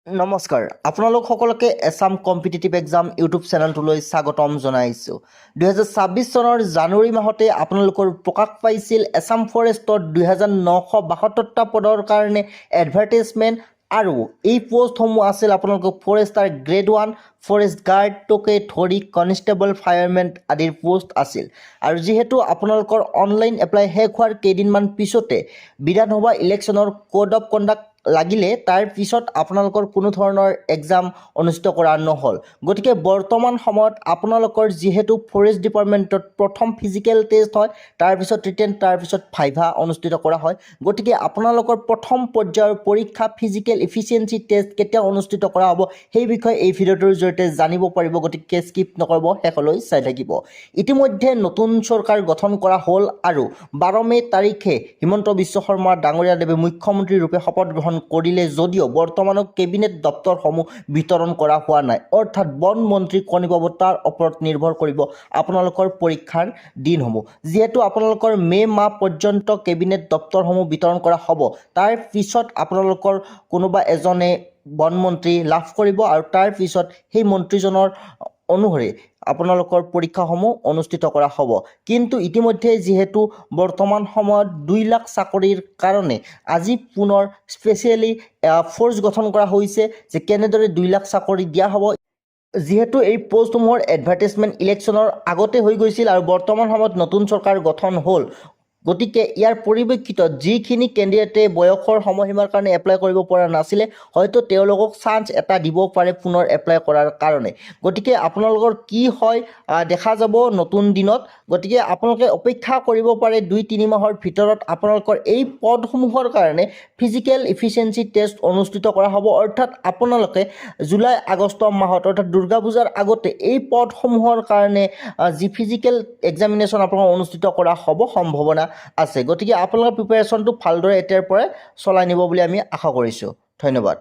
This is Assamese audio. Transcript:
নমস্কাৰ আপোনালোক সকলোকে এছাম কম্পিটিটিভ এক্সাম ইউটিউব চেনেলটোলৈ স্বাগতম জনাইছোঁ 2026 চনৰ জানুৱাৰী মাহতে আপোনালোকৰ প্ৰকাশ পাইছিল এছাম ফৰেষ্টত 2972টা পদৰ কাৰণে এডভাৰটাইজমেণ্ট আৰু এই পোষ্টসমূহ আছিল আপোনালোকৰ ফৰেষ্টাৰ গ্ৰেড 1 ফৰেষ্ট গাৰ্ডকে ধৰি কনষ্টেবল ফায়াৰমেন আদিৰ পোষ্ট আছিল আৰু যিহেতু আপোনালোকৰ অনলাইন এপ্লাই শেষ হোৱাৰ কেইদিনমান পিছতে বিধানসভা ইলেকশ্যনৰ কোড অফ কণ্ডাক্ট লাগিলে তাৰ পিছত আপোনালোকৰ কোনো ধৰণৰ এক্সাম অনুষ্ঠিত কৰা নহ'ল গতিকে বৰ্তমান সময়ত আপোনালোকৰ যিহেতু ফৰেষ্ট ডিপাৰ্টমেণ্টত প্ৰথম ফিজিকেল টেষ্ট হয় তাৰ পিছত ৰিটেন তাৰ পিছত ভাইভা অনুষ্ঠিত কৰা হয় গতিকে আপোনালোকৰ প্ৰথম পৰ্যায়ৰ পৰীক্ষা ফিজিকেল এফিচিয়েঞ্চি টেষ্ট কেতিয়া অনুষ্ঠিত কৰা হ'ব সেই বিষয়ে এই ভিডিঅ'টোৰ জৰিয়তে জানিব পাৰিব গতিকে স্কিপ নকৰিব শেষলৈ চাই থাকিব ইতিমধ্যে নতুন চৰকাৰ গঠন কৰা হ'ল আৰু 12 মে তাৰিখে হিমন্ত বিশ্ব শৰ্মা ডাঙৰীয়াদেৱে মুখ্যমন্ত্ৰী ৰূপে শপত গ্ৰহণ কৰিলে যদিও বৰ্তমানো কেবিনেট দপ্তৰসমূহ বিতৰণ কৰা হোৱা নাই অৰ্থাৎ বন মন্ত্ৰী কণী পাব তাৰ ওপৰত নিৰ্ভৰ কৰিব আপোনালোকৰ পৰীক্ষাৰ দিনসমূহ যিহেতু আপোনালোকৰ মে মাহ পৰ্যন্ত কেবিনেট দপ্তৰসমূহ বিতৰণ কৰা হ'ব তাৰ পিছত আপোনালোকৰ কোনোবা এজনে বন মন্ত্ৰী লাভ কৰিব আৰু তাৰ পিছত সেই মন্ত্ৰীজনৰ অনুসৰি আপোনালোকৰ পৰীক্ষাসমূহ অনুষ্ঠিত কৰা হ'ব কিন্তু ইতিমধ্যে যিহেতু বৰ্তমান সময়ত 2 লাখ চাকৰিৰ কাৰণে আজি পুনৰ স্পেচিয়েলি ফ'ৰ্চ গঠন কৰা হৈছে যে কেনেদৰে 2 লাখ চাকৰি দিয়া হ'ব যিহেতু এই পোষ্টসমূহৰ এডভাৰটাইজমেণ্ট ইলেকশ্যনৰ আগতে হৈ গৈছিল আৰু বৰ্তমান সময়ত নতুন চৰকাৰ গঠন হ'ল গতিকে ইয়াৰ পৰিপ্ৰেক্ষিতত যিখিনি কেণ্ডিডেটে বয়সৰ সময়সীমাৰ কাৰণে এপ্লাই কৰিব পৰা নাছিলে হয়তো তেওঁলোকক চান্স এটা দিব পাৰে পুনৰ এপ্লাই কৰাৰ কাৰণে গতিকে আপোনালোকৰ কি হয় দেখা যাব নতুন দিনত গতিকে আপোনালোকে অপেক্ষা কৰিব পাৰে 2-3 মাহৰ ভিতৰত আপোনালোকৰ এই পদসমূহৰ কাৰণে ফিজিকেল এফিচিয়েঞ্চি টেষ্ট অনুষ্ঠিত কৰা হ'ব অৰ্থাৎ আপোনালোকে জুলাই আগষ্ট মাহত অৰ্থাৎ দুৰ্গা পূজাৰ আগতে এই পদসমূহৰ কাৰণে যি ফিজিকেল এক্সামিনেশ্যন আপোনালোকৰ অনুষ্ঠিত কৰা হ'ব সম্ভাৱনা আছে গতিকে আপোনালোকৰ প্ৰিপাৰেশ্যনটো ভালদৰে এতিয়াৰ পৰাই চলাই নিব বুলি আমি আশা কৰিছোঁ ধন্যবাদ